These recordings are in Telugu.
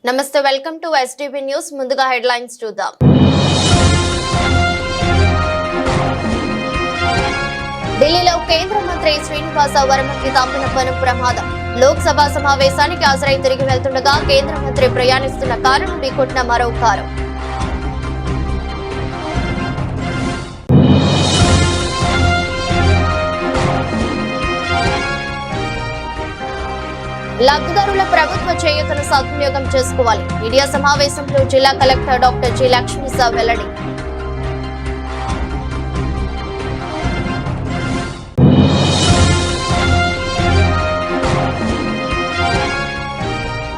నమస్తే, వెల్కమ్ టు ఎస్టీవీ న్యూస్. ముందుగా హెడ్లైన్స్ చూద్దాం. ఢిల్లీలో కేంద్ర మంత్రి శ్రీనివాస వర్మకి తప్పిన పను ప్రమాదం. లోక్సభ సమావేశానికి హాజరై తిరిగి వెళ్తుండగా కేంద్ర మంత్రి ప్రయాణిస్తున్న కారును ఢీకొట్టిన మరో కారు. లబ్ధిదారుల ప్రభుత్వ చేయూతను సద్వినియోగం చేసుకోవాలి. మీడియా సమావేశంలో జిల్లా కలెక్టర్ డాక్టర్ జి లక్ష్మీసా వెల్లడి.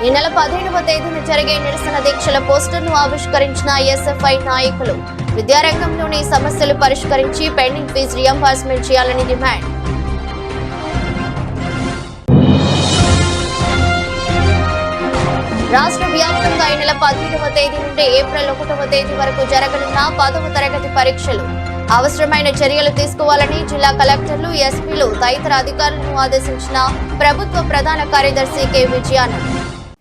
ఈ నెల 15వ తేదీన జరిగే నిరసన దీక్షల పోస్టర్ను ఆవిష్కరించిన ఎస్ఎఫ్ఐ నాయకులు. విద్యారంగంలోని సమస్యలు పరిష్కరించి పెండింగ్ ఫీజు రియంబర్స్మెంట్ చేయాలని డిమాండ్. రాష్ట్ర వ్యాప్తంగా ఈ నెల 17వ తేదీ నుండి ఏప్రిల్ 1వ తేదీ వరకు జరగనున్న 10వ తరగతి పరీక్షలు. అవసరమైన చర్యలు తీసుకోవాలని జిల్లా కలెక్టర్లు, ఎస్పీలు తదితర అధికారులను ఆదేశించిన ప్రభుత్వ ప్రధాన కార్యదర్శి కె విజయానంద్.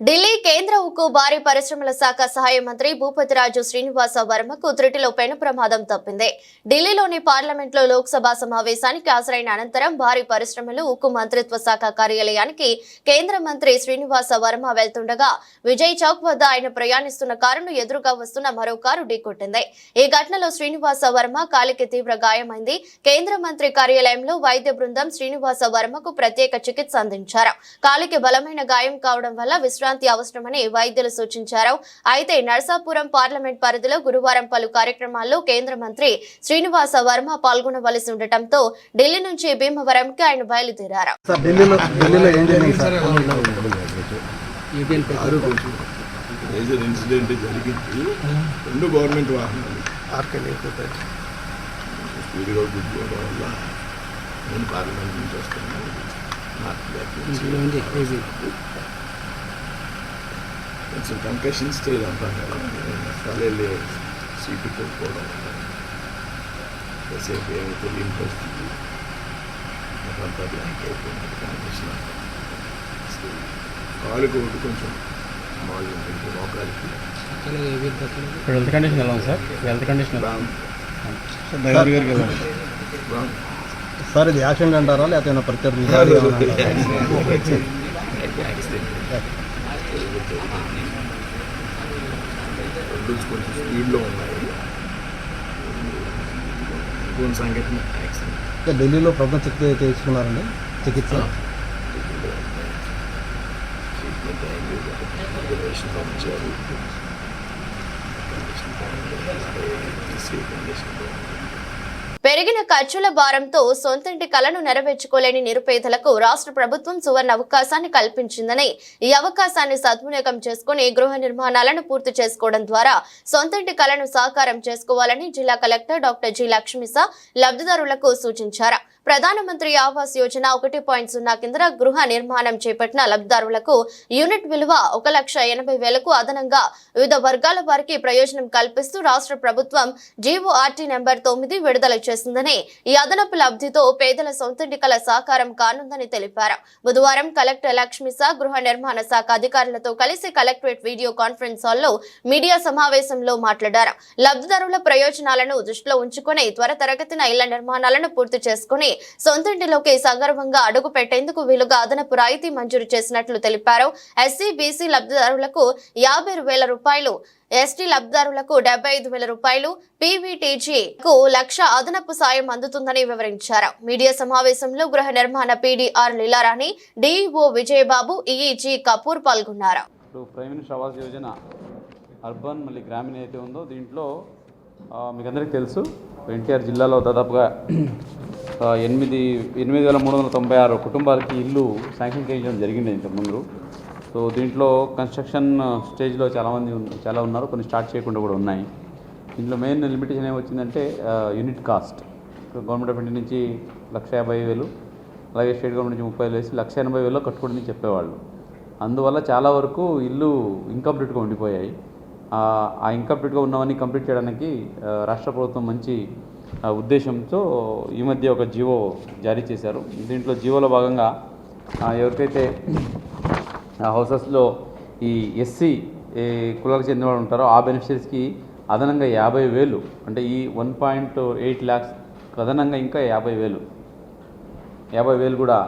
ఢిల్లీ కేంద్ర ఉక్కు భారీ పరిశ్రమల శాఖ సహాయ మంత్రి భూపతిరాజు శ్రీనివాస వర్మకు త్రుటిలో పెను ప్రమాదం తప్పింది. ఢిల్లీలోని పార్లమెంట్లో లోక్సభ సమావేశానికి హాజరైన అనంతరం భారీ పరిశ్రమలు, ఉక్కు మంత్రిత్వ శాఖ కార్యాలయానికి కేంద్ర మంత్రి శ్రీనివాస వర్మ వెళ్తుండగా విజయ్ చౌక్ వద్ద ఆయన ప్రయాణిస్తున్న కారును ఎదురుగా వస్తున్న మరో కారు ఢీకొట్టింది. ఈ ఘటనలో శ్రీనివాస వర్మ కాలికి తీవ్ర గాయమైంది. కేంద్ర మంత్రి కార్యాలయంలో వైద్య బృందం శ్రీనివాస వర్మకు ప్రత్యేక చికిత్స అందించారు. కాలికి బలమైన గాయం కావడం వల్ల విశ్రాంతి అవసరమని వైద్యులు సూచించారు. అయితే నర్సాపురం పార్లమెంట్ పరిధిలో గురువారం పలు కార్యక్రమాల్లో కేంద్ర మంత్రి శ్రీనివాస వర్మ పాల్గొనవలసి ఉండటంతో ఢిల్లీ నుంచి భీమవరంకి ఆయన బయలుదేరారు. కొంచెం కంకషన్ స్టేజ్ అంటాం కదా, కాలేజీ సీటు కోల్పోవడం కాసేపు ఏమీ తెలియని పరిస్థితి, అదంతా బ్లాంక్ అయిపోయినట్టు కంకషన్ అంటాం. కాలుకి ఒకటి కొంచెం మామూలు ఉంటుంది, మోకాలికి. హెల్త్ కండిషన్ ఎలా ఉంది సార్? హెల్త్ కండిషన్ సార్, ఇది యాక్సిడెంట్ అంటారా లేకపోతే ప్రత్యర్థి? కొంచెం స్పీడ్లో ఉన్నాయి. కొన్ని సంఘటన యాక్సిడెంట్. ఢిల్లీలో ప్రభుత్వం చికిత్స తీసుకున్నారండి. చికిత్స పంపించారు. పెరిగిన ఖర్చుల భారంతో సొంతింటి కలను నెరవేర్చుకోలేని నిరుపేదలకు రాష్ట్ర ప్రభుత్వం సువర్ణ అవకాశాన్ని కల్పించిందని, ఈ అవకాశాన్ని సద్వినియోగం చేసుకుని గృహ నిర్మాణాలను పూర్తి చేసుకోవడం ద్వారా సొంతింటి కలను సాకారం చేసుకోవాలని జిల్లా కలెక్టర్ డాక్టర్ జి లక్ష్మీసా లబ్ధిదారులకు సూచించారు. ప్రధానమంత్రి ఆవాస్ యోజన 1.0 కింద గృహ నిర్మాణం చేపట్టిన లబ్ధిదారులకు యూనిట్ విలువ 1,80,000కు అదనంగా వివిధ వర్గాల వారికి ప్రయోజనం కల్పిస్తూ రాష్ట్ర ప్రభుత్వం జీవోఆర్టీ నెంబర్ 9 విడుదల చేసిందని, ఈ అదనపు లబ్ధితో పేదల సొంతింటి కల సాకారం కానుందని తెలిపారు. బుధవారం కలెక్టర్ లక్ష్మీసా గృహ నిర్మాణ శాఖ అధికారులతో కలిసి కలెక్టరేట్ వీడియో కాన్ఫరెన్స్ హాల్లో మీడియా సమావేశంలో మాట్లాడారు. లబ్ధిదారుల ప్రయోజనాలను దృష్టిలో ఉంచుకుని త్వరితగతిన ఇళ్ల నిర్మాణాలను పూర్తి చేసుకుని సొంతింటిలోకి సగర్వంగా అడుగు పెట్టేందుకు వీలుగా అదనపు రాయితీ మంజూరు చేసినట్లు తెలిపారు. ఎస్సీ, బీసీ లబ్ధిదారులకు 50,000 రూపాయలు, ఎస్టీ లబ్ధిదారులకు 75,000 రూపాయలు, పీవీటీజీకు 1,00,000 అదనపు సాయం అందుతుందని వివరించారు. మీడియా సమావేశంలో గృహ నిర్మాణ PDR Leelarani, DEO Vijayababu, EEG Kapoor పాల్గొన్నారు. Prime minister Awas Yojana urban మళ్ళీ గ్రామీణ అయితే ఉందో దీంట్లో మీకు అందరికీ తెలుసు, ఎన్టీఆర్ జిల్లాలో దాదాపుగా 8,396 కుటుంబాలకి ఇల్లు శాంక్షన్ చేయించడం జరిగింది ఇంతకుముందు. సో దీంట్లో కన్స్ట్రక్షన్ స్టేజ్లో చాలా ఉన్నారు, కొన్ని స్టార్ట్ చేయకుండా కూడా ఉన్నాయి. దీంట్లో మెయిన్ లిమిటేషన్ ఏమొచ్చిందంటే unit cost. Government of India నుంచి 1,50,000, అలాగే స్టేట్ గవర్నమెంట్ నుంచి 30,000 వేసి 1,80,000 కట్టుకోండి చెప్పేవాళ్ళు. అందువల్ల చాలా వరకు ఇల్లు ఇన్కంప్లీట్గా ఉండిపోయాయి. ఆ ఇన్కంప్లీట్గా ఉన్నవన్నీ కంప్లీట్ చేయడానికి రాష్ట్ర ప్రభుత్వం మంచి ఉద్దేశంతో ఈ మధ్య ఒక జీవో జారీ చేశారు. దీంట్లో జీవోలో భాగంగా ఎవరికైతే హౌసెస్లో ఈ ఎస్సీ ఏ కులాలకు చెందిన వాళ్ళు ఉంటారో ఆ బెనిఫిషరీస్కి అదనంగా 50,000 అంటే ఈ 1.8 lakhs అదనంగా ఇంకా 50,000 కూడా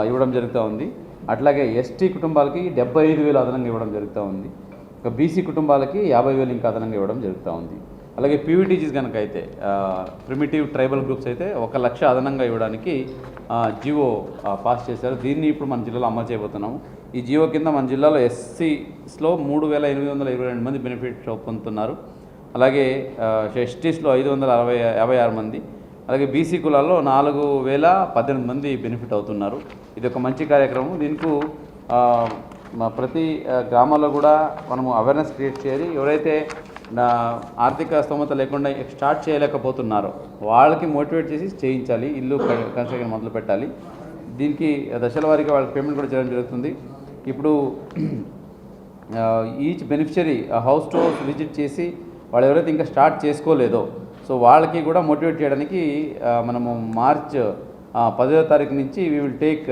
ఇవ్వడం జరుగుతూ ఉంది. అట్లాగే ఎస్టీ కుటుంబాలకి 75,000 అదనంగా ఇవ్వడం జరుగుతూ ఉంది. ఇక బీసీ కుటుంబాలకి 50,000 ఇంకా అదనంగా ఇవ్వడం జరుగుతూ ఉంది. అలాగే పీవీటీజీస్ కనుక అయితే ప్రిమిటివ్ ట్రైబల్ గ్రూప్స్ అయితే 1 లక్ష అదనంగా ఇవ్వడానికి జియో పాస్ చేశారు. దీన్ని ఇప్పుడు మన జిల్లాలో అమలు చేయబోతున్నాము. ఈ జియో కింద మన జిల్లాలో ఎస్సీస్లో 3,822 మంది బెనిఫిట్ పొందుతున్నారు. అలాగే ఎస్టీస్లో 556 మంది, అలాగే బీసీ కులాల్లో 4,018 మంది బెనిఫిట్ అవుతున్నారు. ఇది ఒక మంచి కార్యక్రమం. దీనికి ప్రతి గ్రామాల్లో కూడా మనము అవేర్నెస్ క్రియేట్ చేయాలి. ఎవరైతే ఆర్థిక స్తోమత లేకుండా స్టార్ట్ చేయలేకపోతున్నారో వాళ్ళకి మోటివేట్ చేసి చేయించాలి. ఇల్లు కన్స్ట్రక్షన్ మొదలు పెట్టాలి. దీనికి దశల వారీగా వాళ్ళకి పేమెంట్ కూడా చేయడం జరుగుతుంది. ఇప్పుడు each beneficiary house to house visit చేసి వాళ్ళు ఎవరైతే ఇంకా స్టార్ట్ చేసుకోలేదో సో వాళ్ళకి కూడా మోటివేట్ చేయడానికి మనము మార్చ్ 10వ తారీఖు నుంచి వీ విల్ టేక్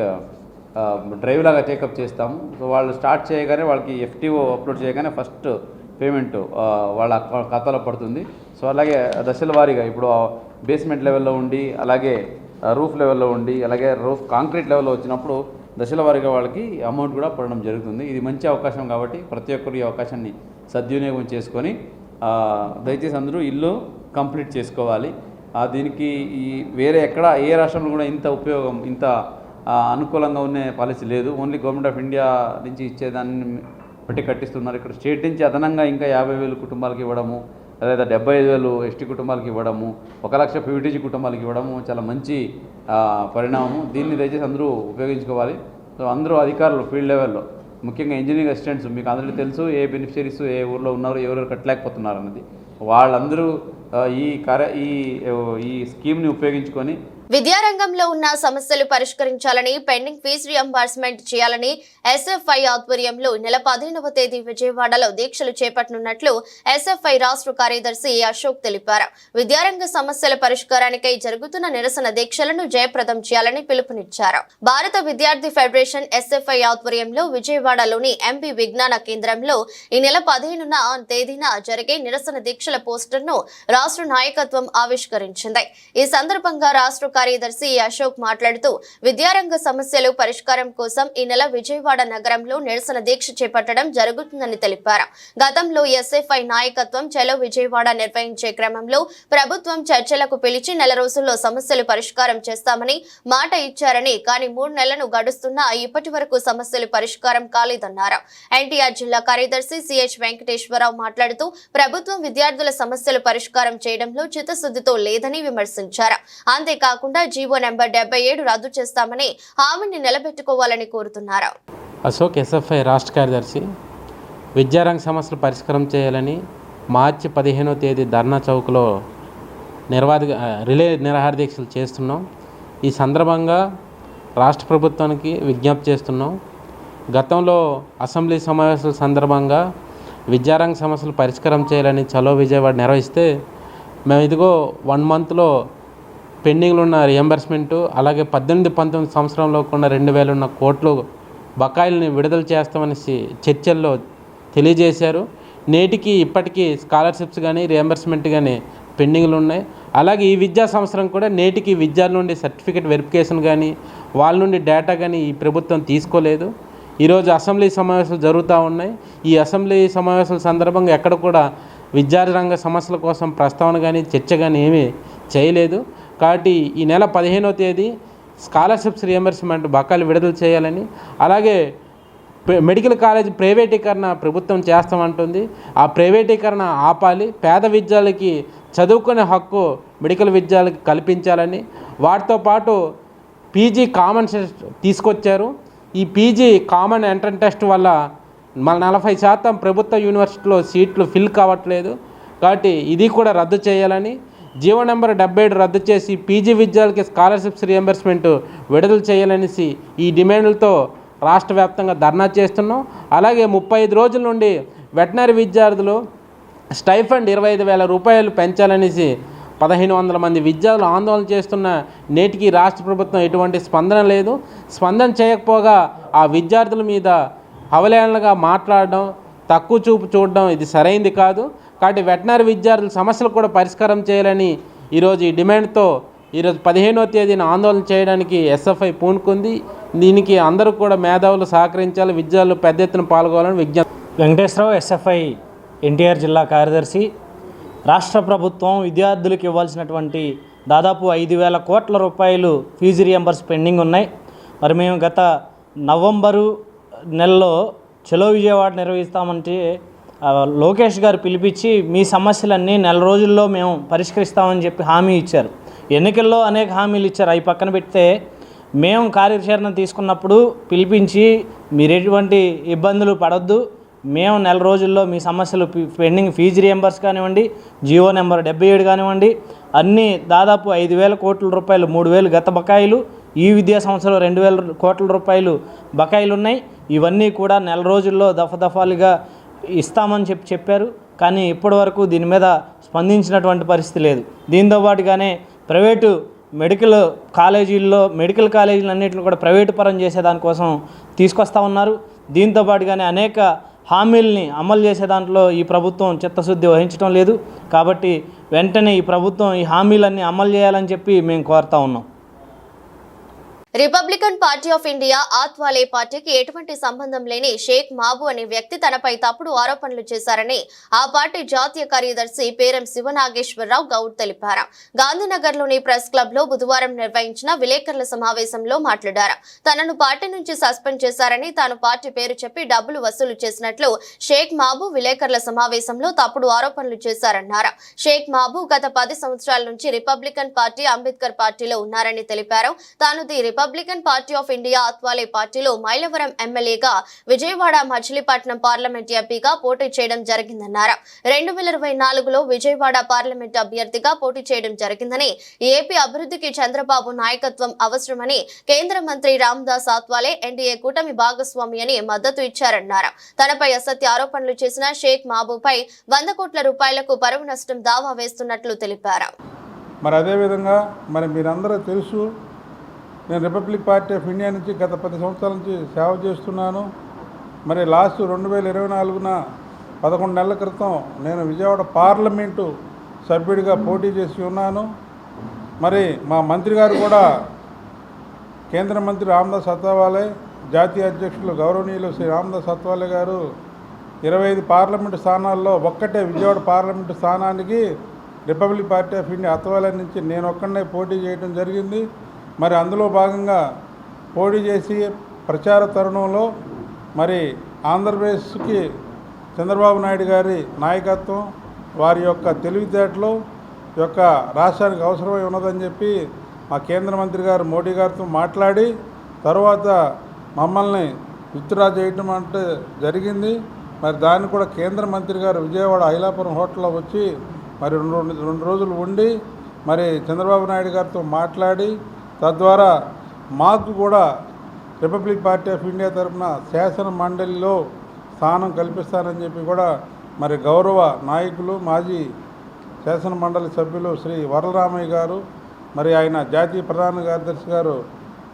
డ్రైవ్ లాగా టేకప్ చేస్తాము. సో వాళ్ళు స్టార్ట్ చేయగానే వాళ్ళకి ఎఫ్టీఓ అప్లోడ్ చేయగానే ఫస్ట్ పేమెంట్ వాళ్ళ ఖాతాలో పడుతుంది. సో అలాగే దశల వారీగా ఇప్పుడు బేస్మెంట్ లెవెల్లో ఉండి, అలాగే రూఫ్ లెవెల్లో ఉండి, అలాగే రూఫ్ కాంక్రీట్ లెవెల్లో వచ్చినప్పుడు దశల వారీగా వాళ్ళకి అమౌంట్ కూడా పడడం జరుగుతుంది. ఇది మంచి అవకాశం కాబట్టి ప్రతి ఒక్కరు ఈ అవకాశాన్ని సద్వినియోగం చేసుకొని దయచేసి అందరూ ఇల్లు కంప్లీట్ చేసుకోవాలి. దీనికి ఈ వేరే ఎక్కడ ఏ రాష్ట్రంలో కూడా ఇంత ఉపయోగం ఇంత అనుకూలంగా ఉన్న పాలసీ లేదు. ఓన్లీ గవర్నమెంట్ ఆఫ్ ఇండియా నుంచి ఇచ్చేదాన్ని బట్టి కట్టిస్తున్నారు. ఇక్కడ స్టేట్ నుంచి అదనంగా ఇంకా 50,000 కుటుంబాలకు ఇవ్వడము, లేదా 75,000 ఎస్టీ కుటుంబాలకు ఇవ్వడము, 1 లక్ష పీవీటీజీ కుటుంబాలకు ఇవ్వడము చాలా మంచి పరిణామము. దీన్ని దయచేసి అందరూ ఉపయోగించుకోవాలి. సో అందరూ అధికారులు ఫీల్డ్ లెవెల్లో, ముఖ్యంగా ఇంజనీరింగ్ అసిస్టెంట్స్, మీకు అందరికీ తెలుసు ఏ బెనిఫిషరీస్ ఏ ఊర్లో ఉన్నారు, ఎవరెవరు కట్టలేకపోతున్నారు అన్నది. వాళ్ళందరూ ఈ స్కీమ్ని ఉపయోగించుకొని విద్యారంగంలో ఉన్న సమస్యలు పరిష్కరించాలని, పెండింగ్ ఫీజు రియంబర్స్మెంట్ చేయాలని ఎస్ఎఫ్ఐ ఆధ్వర్యంలో నెల 15వ తేదీ విజయవాడలో దీక్షలు చేపట్టనున్నట్లు ఎస్ఎఫ్ఐ రాష్ట్ర కార్యదర్శి అశోక్ తెలిపారు. విద్యారంగ సమస్యల పరిష్కారానికై జరుగుతున్న నిరసన దీక్షలను జయప్రదం చేయాలని పిలుపునిచ్చారు. భారత విద్యార్థి ఫెడరేషన్ ఎస్ఎఫ్ఐ ఆధ్వర్యంలో విజయవాడలోని ఎంపీ విజ్ఞాన కేంద్రంలో ఈ నెల 15న తేదీన జరిగే నిరసన దీక్షల పోస్టర్ను రాష్ట్ర నాయకత్వం ఆవిష్కరించింది. ఈ సందర్భంగా రాష్ట్ర కార్యదర్శి అశోక్ మాట్లాడుతూ విద్యారంగ సమస్యలు పరిష్కారం కోసం ఈ నెల విజయవాడ నగరంలో నిరసన దీక్ష చేపట్టడం జరుగుతుందని తెలిపారు. గతంలో ఎస్ఎఫ్ఐ నాయకత్వం చలో విజయవాడ నిర్వహించే క్రమంలో ప్రభుత్వం చర్చలకు పిలిచి నెల రోజుల్లో సమస్యలు పరిష్కారం చేస్తామని మాట ఇచ్చారని, కానీ 3 నెలలు గడుస్తున్నా ఇప్పటి వరకు సమస్యలు పరిష్కారం కాలేదన్నారు. ఎన్టీఆర్ జిల్లా కార్యదర్శి సిహెచ్ వెంకటేశ్వరరావు మాట్లాడుతూ ప్రభుత్వం విద్యార్థుల సమస్యలు పరిష్కారం చేయడంలో చిత్తశుద్ధితో లేదని విమర్శించారు. అంతేకాకుండా జీవో నెంబర్ 77 రద్దు చేస్తామని హామీని నిలబెట్టుకోవాలని కోరుతున్నారు. అశోక్ ఎస్ఎఫ్ఐ రాష్ట్ర కార్యదర్శి. విద్యారంగ సమస్యలు పరిష్కారం చేయాలని మార్చి 15వ తేదీ ధర్నా చౌక్లో రిలే నిరాహార దీక్షలు చేస్తున్నాం. ఈ సందర్భంగా రాష్ట్ర ప్రభుత్వానికి విజ్ఞప్తి చేస్తున్నాం. గతంలో అసెంబ్లీ సమావేశాల సందర్భంగా విద్యారంగ సమస్యలు పరిష్కారం చేయాలని చలో విజయవాడ నిర్వహిస్తే మేము ఇదిగో 1 మంత్లో పెండింగ్లో ఉన్న రియంబర్స్మెంటు, అలాగే 18-19 సంవత్సరంలో ఉన్న 2,000 ఉన్న కోట్లు బకాయిల్ని విడుదల చేస్తామని చర్చల్లో తెలియజేశారు. నేటికి ఇప్పటికీ స్కాలర్షిప్స్ కానీ రియంబర్స్మెంట్ కానీ పెండింగ్లు ఉన్నాయి. అలాగే ఈ విద్యా సంవత్సరం కూడా నేటికి విద్యార్థుల నుండి సర్టిఫికేట్ వెరిఫికేషన్ కానీ వాళ్ళ నుండి డేటా కానీ ఈ ప్రభుత్వం తీసుకోలేదు. ఈరోజు అసెంబ్లీ సమావేశాలు జరుగుతూ ఉన్నాయి. ఈ అసెంబ్లీ సమావేశాల సందర్భంగా ఎక్కడ కూడా విద్యారంగ సమస్యల కోసం ప్రస్తావన కానీ చర్చ కానీ ఏమీ చేయలేదు. కాబట్టి ఈ నెల 15వ తేదీ స్కాలర్షిప్స్ రియంబర్స్మెంట్ బకాయిలు విడుదల చేయాలని, అలాగే మెడికల్ కాలేజ్ ప్రైవేటీకరణ ప్రభుత్వం చేస్తామంటుంది. ఆ ప్రైవేటీకరణ ఆపాలి. పేద విద్యార్థులకి చదువుకునే హక్కు మెడికల్ విద్యార్థులకి కల్పించాలని, వాటితో పాటు పీజీ కామన్ టెస్ట్ తీసుకొచ్చారు. ఈ పీజీ కామన్ ఎంట్రన్స్ టెస్ట్ వల్ల మన 40% ప్రభుత్వ యూనివర్సిటీలో సీట్లు ఫిల్ కావట్లేదు. కాబట్టి ఇది కూడా రద్దు చేయాలని, జీవో నెంబర్ 77 రద్దు చేసి పీజీ విద్యార్థులకి స్కాలర్షిప్స్ రియంబర్స్మెంట్ విడుదల చేయాలనేసి ఈ డిమాండ్లతో రాష్ట్ర వ్యాప్తంగా ధర్నా చేస్తున్నాం. అలాగే 35 రోజుల నుండి వెటనరీ విద్యార్థులు స్టైఫండ్ 25,000 రూపాయలు పెంచాలనేసి 1,500 మంది విద్యార్థులు ఆందోళన చేస్తున్న నేటికి రాష్ట్ర ప్రభుత్వం ఎటువంటి స్పందన లేదు. స్పందన చేయకపోగా ఆ విద్యార్థుల మీద అవలేనలుగా మాట్లాడడం, తక్కువ చూపు చూడడం ఇది సరైంది కాదు. కాబట్టి వెటనరీ విద్యార్థుల సమస్యలు కూడా పరిష్కారం చేయాలని ఈరోజు ఈ డిమాండ్తో ఈరోజు 15వ తేదీన ఆందోళన చేయడానికి ఎస్ఎఫ్ఐ పూనుకుంది. దీనికి అందరూ కూడా మేధావులు సహకరించాలి, విద్యార్థులు పెద్ద ఎత్తున పాల్గొనాలని విజ్ఞప్తి. వెంకటేశ్వరరావు, ఎస్ఎఫ్ఐ ఎన్టీఆర్ జిల్లా కార్యదర్శి. రాష్ట్ర ప్రభుత్వం విద్యార్థులకు ఇవ్వాల్సినటువంటి దాదాపు 5,000 కోట్ల రూపాయలు ఫీజు రియంబర్స్ పెండింగ్ ఉన్నాయి. మరి మేము గత నవంబరు నెలలో చలో విజయవాడ నిర్వహిస్తామంటే లోకేష్ గారు పిలిపించి మీ సమస్యలన్నీ నెల రోజుల్లో మేము పరిష్కరిస్తామని చెప్పి హామీ ఇచ్చారు. ఎన్నికల్లో అనేక హామీలు ఇచ్చారు. అవి పక్కన పెడితే మేము కార్యాచరణ తీసుకున్నప్పుడు పిలిపించి మీరు ఎటువంటి ఇబ్బందులు పడొద్దు, మేము నెల రోజుల్లో మీ సమస్యలు పెండింగ్ ఫీజు రియంబర్స్ కానివ్వండి, జియో నెంబర్ 77 కానివ్వండి, అన్నీ దాదాపు 5,000 కోట్ల రూపాయలు, 3,000 గత బకాయిలు, ఈ విద్యా సంవత్సరం 2,000 కోట్ల రూపాయలు బకాయిలు ఉన్నాయి. ఇవన్నీ కూడా నెల రోజుల్లో దఫాలుగా ఇస్తామని చెప్పారు. కానీ ఇప్పటి వరకు దీని మీద స్పందించినటువంటి పరిస్థితి లేదు. దీంతో పాటుగానే ప్రైవేటు మెడికల్ కాలేజీలన్నింటిని కూడా ప్రైవేటు పరం చేసేదానికోసం తీసుకొస్తా ఉన్నారు. దీంతో పాటుగానే అనేక హామీల్ని అమలు చేసే దాంట్లో ఈ ప్రభుత్వం చిత్తశుద్ధి వహించడం లేదు. కాబట్టి వెంటనే ఈ ప్రభుత్వం ఈ హామీలన్నీ అమలు చేయాలని చెప్పి మేము కోరుతా ఉన్నాం. రిపబ్లికన్ పార్టీ ఆఫ్ ఇండియా ఆత్వాలే పార్టీకి ఎటువంటి సంబంధం లేని షేక్ మహబూబ్ అనే వ్యక్తి తనపై తప్పుడు ఆరోపణలు చేశారని ఆ పార్టీ జాతీయ కార్యదర్శి పేరం శివనాగేశ్వరరావు గౌడ్ తెలిపారు. గాంధీనగర్లోని ప్రెస్ క్లబ్ లో బుధవారం నిర్వహించిన విలేకరుల సమావేశంలో మాట్లాడారు. తనను పార్టీ నుంచి సస్పెండ్ చేశారని, తాను పార్టీ పేరు చెప్పి డబ్బులు వసూలు చేసినట్లు షేక్ మహబూబ్ విలేకరుల సమావేశంలో తప్పుడు ఆరోపణలు చేశారన్నారు. షేక్ మహబూబ్ గత 10 సంవత్సరాల నుంచి రిపబ్లికన్ పార్టీ, అంబేద్కర్ పార్టీలో ఉన్నారని తెలిపారు. తాను రిపబ్లికన్ పార్టీ ఆఫ్ ఇండియా ఆత్వాలే పార్టీలో మైలవరం ఎమ్మెల్యేగా, విజయవాడ మచిలీపట్నం పార్లమెంట్ ఎంపీగా పోటీ చేయడం జరిగిందన్నారు. 2024లో విజయవాడ పార్లమెంట్ అభ్యర్థిగా పోటీ చేయడం జరిగిందని, ఏపీ అభివృద్ధికి చంద్రబాబు నాయకత్వం అవసరమని కేంద్ర మంత్రి రామదాస్ అత్వాలే ఎన్డీఏ కూటమి భాగస్వామి అని మద్దతు ఇచ్చారన్నారు. తనపై అసత్య ఆరోపణలు చేసిన షేక్ మహబూబ్ పై 100 కోట్ల రూపాయలకు పరువు నష్టం దావా వేస్తున్నట్లు తెలిపారు. మరి అదేవిధంగా మీరందరూ తెలుసు, నేను రిపబ్లిక్ పార్టీ ఆఫ్ ఇండియా నుంచి గత 10 సంవత్సరాల నుంచి సేవ చేస్తున్నాను. లాస్ట్ 2024న 11 నెలల క్రితం నేను విజయవాడ పార్లమెంటు సభ్యుడిగా పోటీ చేసి ఉన్నాను. మా మంత్రి గారు కూడా కేంద్ర మంత్రి రామదాస్ అత్వాలే, జాతీయ అధ్యక్షులు గౌరవనీయులు శ్రీ రామదాస్ అత్వాలే గారు 25 పార్లమెంటు స్థానాల్లో ఒక్కటే విజయవాడ పార్లమెంటు స్థానానికి republic party of India Athawale నుంచి నేను ఒక్కడనే పోటీ చేయడం జరిగింది. అందులో భాగంగా పోటీ చేసి ప్రచార తరుణంలో ఆంధ్రప్రదేశ్కి చంద్రబాబు నాయుడు గారి నాయకత్వం, వారి యొక్క తెలివితేటలు యొక్క రాష్ట్రానికి అవసరమై ఉన్నదని చెప్పి మా కేంద్ర మంత్రి గారు మోడీ గారితో మాట్లాడి తర్వాత మమ్మల్ని విత్డ్రా చేయటం అంటే జరిగింది. దాన్ని కూడా కేంద్ర మంత్రి గారు విజయవాడ ఐలాపురం హోటల్లో వచ్చి రెండు రోజులు ఉండి చంద్రబాబు నాయుడు గారితో మాట్లాడి తద్వారా మాకు కూడా రిపబ్లిక్ పార్టీ ఆఫ్ ఇండియా తరఫున శాసన మండలిలో స్థానం కల్పిస్తానని చెప్పి కూడా గౌరవ నాయకులు, మాజీ శాసన మండలి సభ్యులు శ్రీ వరలరామయ్య గారు, ఆయన జాతీయ ప్రధాన కార్యదర్శి గారు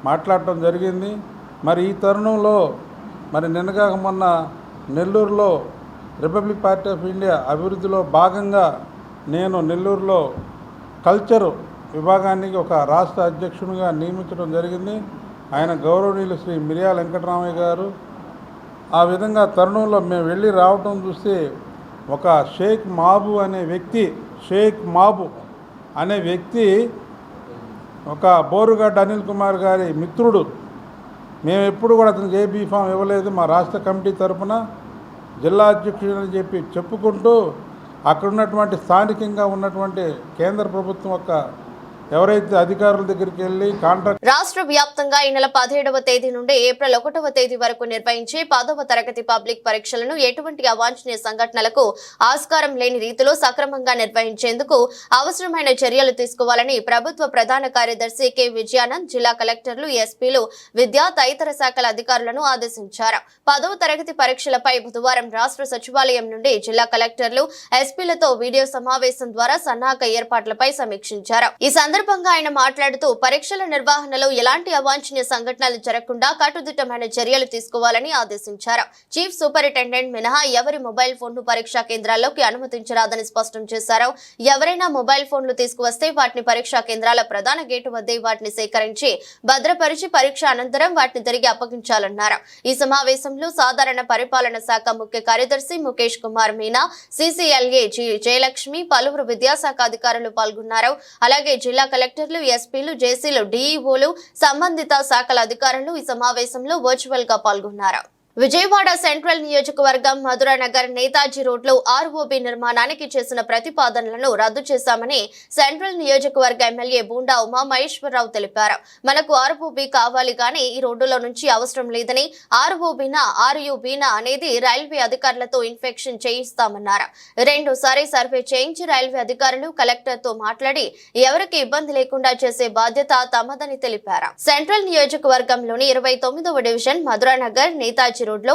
మాట్లాడటం జరిగింది. ఈ తరుణంలో నిన్నగాక మొన్న నెల్లూరులో రిపబ్లిక్ పార్టీ ఆఫ్ ఇండియా అభివృద్ధిలో భాగంగా నేను నెల్లూరులో కల్చరు విభాగానికి ఒక రాష్ట్ర అధ్యక్షునిగా నియమించడం జరిగింది. ఆయన గౌరవనీయులు శ్రీ మిర్యాల వెంకటరామయ్య గారు. ఆ విధంగా తరుణంలో మేము వెళ్ళి రావటం చూస్తే ఒక షేక్ మహబూబ్ అనే వ్యక్తి ఒక బోరుగడ్డ అనిల్ కుమార్ గారి మిత్రుడు. మేము ఎప్పుడు కూడా అతనికి ఏ బీఫామ్ ఇవ్వలేదు. మా రాష్ట్ర కమిటీ తరఫున జిల్లా అధ్యక్షుడని చెప్పుకుంటూ అక్కడ ఉన్నటువంటి స్థానికంగా ఉన్నటువంటి కేంద్ర ప్రభుత్వం యొక్క ఎవరైతే అధికారుల దగ్గరికి వెళ్ళి కాంట్రాక్ట్ రాష్ట్ర వ్యాప్తంగా ఈ నెల 17వ తేదీ నుండి ఏప్రిల్ 1వ తేదీ వరకు నిర్వహించే 10వ తరగతి పబ్లిక్ పరీక్షలను ఎటువంటి అవాంఛనీయ సంఘటనలకు ఆస్కారం లేని రీతిలో సక్రమంగా నిర్వహించేందుకు అవసరమైన చర్యలు తీసుకోవాలని ప్రభుత్వ ప్రధాన కార్యదర్శి కె విజయానంద్ జిల్లా కలెక్టర్లు, ఎస్పీలు, విద్యా తదితర శాఖల అధికారులను ఆదేశించారు. 10వ తరగతి పరీక్షలపై బుధవారం రాష్ట్ర సచివాలయం నుండి జిల్లా కలెక్టర్లు, ఎస్పీలతో వీడియో సమావేశం ద్వారా సన్నాహక ఏర్పాట్లపై సమీక్షించారు. ఈ సందర్భంగా సందర్భంగా ఆయన మాట్లాడుతూ పరీక్షల నిర్వహణలో ఎలాంటి అవాంఛనీయ సంఘటనలు జరగకుండా కట్టుదిట్టమైన చర్యలు తీసుకోవాలని ఆదేశించారు. చీఫ్ సూపరింటెండెంట్ మినహా ఎవరి మొబైల్ ఫోన్ను పరీక్షా కేంద్రాల్లోకి అనుమతించరాదని స్పష్టం చేశారు. ఎవరైనా మొబైల్ ఫోన్లు తీసుకువస్తే వాటిని పరీక్షా కేంద్రాల ప్రధాన గేటు వద్దే వాటిని సేకరించి భద్రపరిచి పరీక్ష అనంతరం వాటిని తిరిగి అప్పగించాలన్నారు. ఈ సమావేశంలో సాధారణ పరిపాలన శాఖ ముఖ్య కార్యదర్శి ముఖేష్ కుమార్ మీనా, CCLA జయలక్ష్మి, పలువురు విద్యాశాఖ అధికారులు పాల్గొన్నారు. అలాగే జిల్లా కలెక్టర్లు, ఎస్పీలు, జేసీలు, DEOలు, సంబంధిత శాఖల అధికారులు ఈ సమావేశంలో వర్చువల్ గా పాల్గొన్నారు. విజయవాడ సెంట్రల్ నియోజకవర్గం మధురానగర్ నేతాజీ రోడ్లో ROB నిర్మాణానికి చేసిన ప్రతిపాదనలను రద్దు చేశామని సెంట్రల్ నియోజకవర్గ ఎమ్మెల్యే బూండా ఉమా మహేశ్వరరావు తెలిపారు. మనకు ROB కావాలి కానీ ఈ రోడ్డులో నుంచి అవసరం లేదని, ROBనా RUBనా అనేది రైల్వే అధికారులతో ఇన్స్పెక్షన్ చేయిస్తామన్నారు. రెండోసారి సర్వే చేయించి రైల్వే అధికారులు కలెక్టర్తో మాట్లాడి ఎవరికి ఇబ్బంది లేకుండా చేసే బాధ్యత తమదని తెలిపారు. సెంట్రల్ నియోజకవర్గంలోని 29వ డివిజన్ మధురానగర్ నేతాజీ రోడ్లో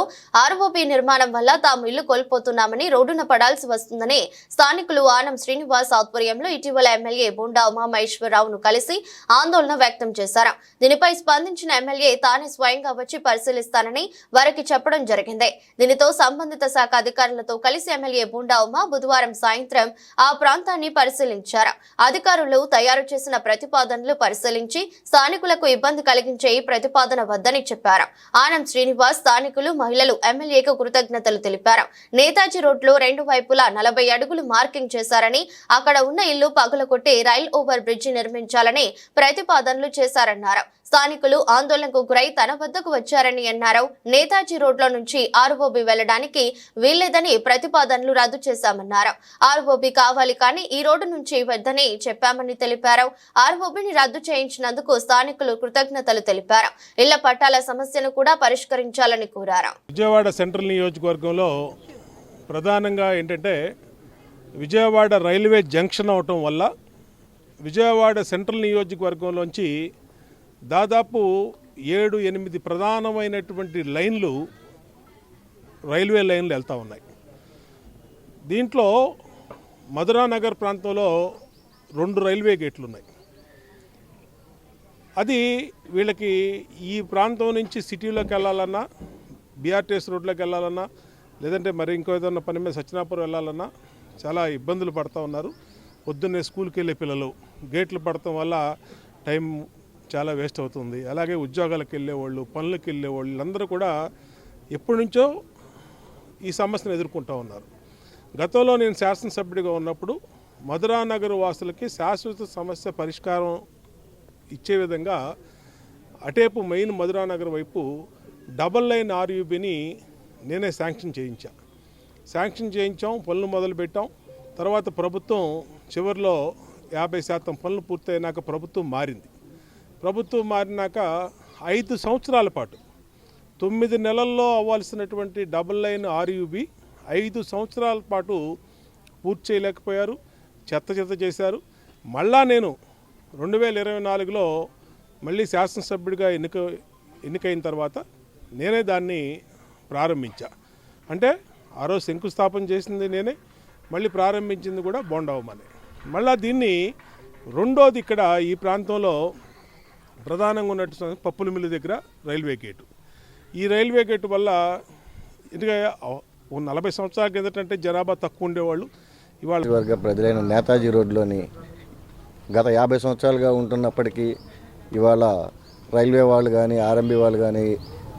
ROB నిర్మాణం వల్ల తాము ఇల్లు కోల్పోతున్నామని, రోడ్డున పడాల్సి వస్తుందని స్థానికులు ఆనం శ్రీనివాస్ ఆధ్వర్యంలో ఇటీవల ఎమ్మెల్యే బూండా ఉమా మహేశ్వరరావును కలిసి ఆందోళన వ్యక్తం చేశారు. దీనిపై స్పందించిన ఎమ్మెల్యే తానే స్వయంగా వచ్చి పరిశీలిస్తానని వారికి చెప్పడం జరిగింది. దీనితో సంబంధిత శాఖ అధికారులతో కలిసి ఎమ్మెల్యే బూండా ఉమా బుధవారం సాయంత్రం ఆ ప్రాంతాన్ని పరిశీలించారు. అధికారులు తయారు చేసిన ప్రతిపాదనలు పరిశీలించి స్థానికులకు ఇబ్బంది కలిగించే ఈ ప్రతిపాదన వద్దని చెప్పారు. ఆనం శ్రీనివాస్ స్థానికులు, మహిళలు ఎమ్మెల్యేకు కృతజ్ఞతలు తెలిపారు. నేతాజీ రోడ్లో రెండు వైపులా 40 అడుగులు మార్కింగ్ చేశారని, అక్కడ ఉన్న ఇల్లు పగులకొట్టి రైల్ ఓవర్ బ్రిడ్జి నిర్మించాలని ప్రతిపాదనలు చేశారన్నారు. స్థానికులు ఆందోళనకు గురై తన వద్దకు వచ్చారని అన్నారు. నేతాజీ రోడ్లో నుంచి ROB వెళ్లడానికి వీల్లేదని ప్రతిపాదనలు రద్దు చేశామన్నారు. ROB కావాలి కానీ ఈ రోడ్డు నుంచి వద్దని చెప్పామని తెలిపారు. ROBని రద్దు చేయించినందుకు స్థానికులు కృతజ్ఞతలు తెలిపారు. ఇళ్ల పట్టాల సమస్యను కూడా పరిష్కరించాలని కోరారు. విజయవాడ సెంట్రల్ నియోజకవర్గంలో ప్రధానంగా ఏంటంటే విజయవాడ రైల్వే జంక్షన్ అవటం వల్ల విజయవాడ సెంట్రల్ నియోజకవర్గంలోంచి దాదాపు 7-8 ప్రధానమైనటువంటి లైన్లు, రైల్వే లైన్లు వెళ్తూ ఉన్నాయి. దీంట్లో మధురానగర్ ప్రాంతంలో 2 రైల్వే గేట్లు ఉన్నాయి. అది వీళ్ళకి ఈ ప్రాంతం నుంచి సిటీలోకి వెళ్ళాలన్నా, BRTS రోడ్లోకి వెళ్ళాలన్నా, లేదంటే మరి ఇంకో ఏదన్నా పని మీద సత్యనాపురం వెళ్ళాలన్నా చాలా ఇబ్బందులు పడుతూ ఉన్నారు. పొద్దున్నే స్కూల్కి వెళ్ళే పిల్లలు గేట్లు పడటం వల్ల టైం చాలా వేస్ట్ అవుతుంది. అలాగే ఉద్యోగాలకు వెళ్ళేవాళ్ళు, పనులకు వెళ్ళేవాళ్ళు అందరూ కూడా ఎప్పటి నుంచో ఈ సమస్యను ఎదుర్కొంటూ ఉన్నారు. గతంలో నేను శాసనసభ్యుడిగా ఉన్నప్పుడు మధురానగర్ వాసులకి శాశ్వత సమస్య పరిష్కారం ఇచ్చే విధంగా అటేపు మెయిన్ మధురానగర్ వైపు డబల్ లైన్ RUBని నేనే శాంక్షన్ చేయించాం, పనులు మొదలుపెట్టాం. తర్వాత ప్రభుత్వం చివరిలో 50% పనులు పూర్తయినాక ప్రభుత్వం మారింది. ప్రభుత్వం మారినాక 5 సంవత్సరాల పాటు 9 నెలల్లో అవ్వాల్సినటువంటి డబుల్ లైన్ RUB 5 సంవత్సరాల పాటు పూర్తి చేయలేకపోయారు, చెత్త చేశారు. మళ్ళా నేను 2024లో మళ్ళీ శాసనసభ్యుడిగా ఎన్నికైన తర్వాత నేనే దాన్ని ప్రారంభించా. అంటే ఆ రోజు శంకుస్థాపన చేసింది నేనే, మళ్ళీ ప్రారంభించింది కూడా బోండావమని. మళ్ళీ దీన్ని రెండోది ఇక్కడ ఈ ప్రాంతంలో ప్రధానంగా ఉన్నట్టు పప్పుల మిల్లు దగ్గర రైల్వే గేటు. ఈ రైల్వే గేటు వల్ల ఎందుకంటే 40 సంవత్సరాల కిందటంటే జనాభా తక్కువ ఉండేవాళ్ళు. ఇవాళ వర్గ ప్రజలైన నేతాజీ రోడ్లోని గత 50 సంవత్సరాలుగా ఉంటున్నప్పటికీ ఇవాళ రైల్వే వాళ్ళు కానీ RMB వాళ్ళు కానీ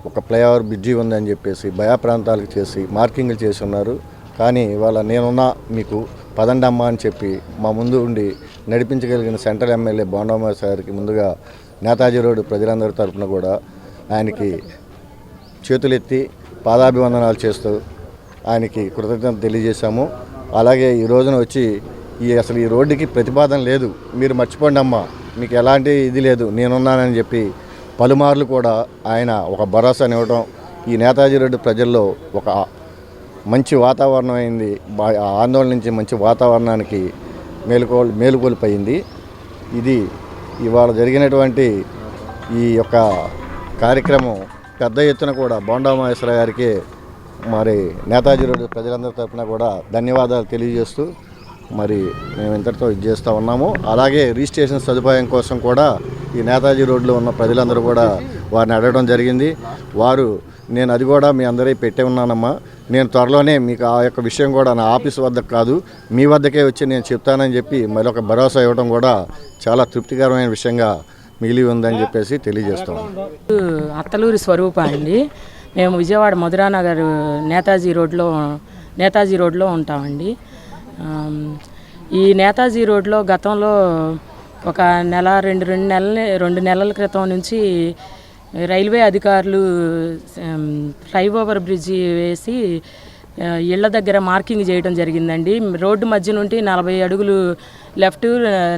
ఒక ఫ్లైఓవర్ బ్రిడ్జి ఉందని చెప్పేసి భయా ప్రాంతాలకు చేసి మార్కింగ్లు చేసి ఉన్నారు. కానీ ఇవాళ నేనున్నా మీకు పదండమ్మ అని చెప్పి మా ముందు ఉండి నడిపించగలిగిన సెంట్రల్ ఎమ్మెల్యే బోండా సార్కి ముందుగా నేతాజీ రోడ్డు ప్రజలందరి తరఫున కూడా ఆయనకి చేతులెత్తి పాదాభివందనాలు చేస్తూ ఆయనకి కృతజ్ఞత తెలియజేశాము. అలాగే ఈ రోజున వచ్చి అసలు ఈ రోడ్డుకి ప్రతిపాదన లేదు, మీరు మర్చిపోండి అమ్మా, మీకు ఎలాంటి ఇది లేదు, నేనున్నానని చెప్పి పలుమార్లు కూడా ఆయన ఒక భరోసానివ్వడం ఈ నేతాజీ రోడ్డు ప్రజల్లో ఒక మంచి వాతావరణం అయింది. ఆందోళన నుంచి మంచి వాతావరణానికి మేలుకొల్పయింది. ఇది ఇవాళ జరిగినటువంటి ఈ యొక్క కార్యక్రమం పెద్ద ఎత్తున కూడా బోండా మహేశ్వర గారికి మరి నేతాజీ రోడ్డు ప్రజలందరి తరఫున కూడా ధన్యవాదాలు తెలియజేస్తూ మరి మేము ఇంతటితో ఇది చేస్తూ ఉన్నాము. అలాగే రిజిస్ట్రేషన్ సదుపాయం కోసం కూడా ఈ నేతాజీ రోడ్లో ఉన్న ప్రజలందరూ కూడా వారిని అడగడం జరిగింది. వారు నేను అది కూడా మీ అందరికీ పెట్టే ఉన్నానమ్మా, నేను త్వరలోనే మీకు ఆ యొక్క విషయం కూడా నా ఆఫీస్ వద్దకు కాదు మీ వద్దకే వచ్చి నేను చెప్తానని చెప్పి మరొక భరోసా ఇవ్వడం కూడా చాలా తృప్తికరమైన విషయంగా మిగిలి ఉందని చెప్పేసి తెలియజేస్తాం. అత్తలూరి స్వరూప అండి. మేము విజయవాడ మధురానగర్ నేతాజీ రోడ్లో ఉంటామండి. ఈ నేతాజీ రోడ్లో గతంలో ఒక రెండు నెలల క్రితం నుంచి రైల్వే అధికారులు ఫ్లైఓవర్ బ్రిడ్జి వేసి ఇళ్ల దగ్గర మార్కింగ్ చేయడం జరిగిందండి. రోడ్డు మధ్య నుండి 40 అడుగులు లెఫ్ట్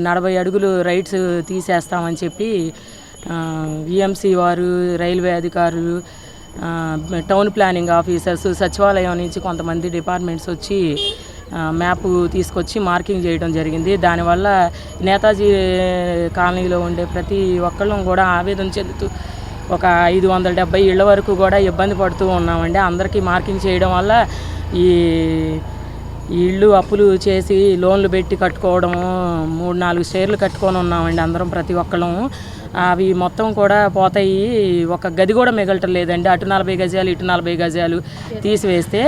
40 అడుగులు రైట్స్ తీసేస్తామని చెప్పి విఎంసి వారు, రైల్వే అధికారులు, టౌన్ ప్లానింగ్ ఆఫీసర్స్, సచివాలయం నుంచి కొంతమంది డిపార్ట్మెంట్స్ వచ్చి మ్యాప్ తీసుకొచ్చి మార్కింగ్ చేయడం జరిగింది. దానివల్ల నేతాజీ కాలనీలో ఉండే ప్రతి ఒక్కళ్ళం కూడా ఆవేదన చెందుతూ ఒక 570 ఇళ్ల వరకు కూడా ఇబ్బంది పడుతూ ఉన్నామండి. అందరికీ మార్కింగ్ చేయడం వల్ల ఈ ఇళ్ళు అప్పులు చేసి లోన్లు పెట్టి కట్టుకోవడము, 3-4 షేర్లు కట్టుకొని ఉన్నామండి అందరం ప్రతి ఒక్కళ్ళము. అవి మొత్తం కూడా పోతాయి. ఒక గది కూడా మిగలటం లేదండి. అటు 40 గజాలు ఇటు 40 గజాలు తీసివేస్తే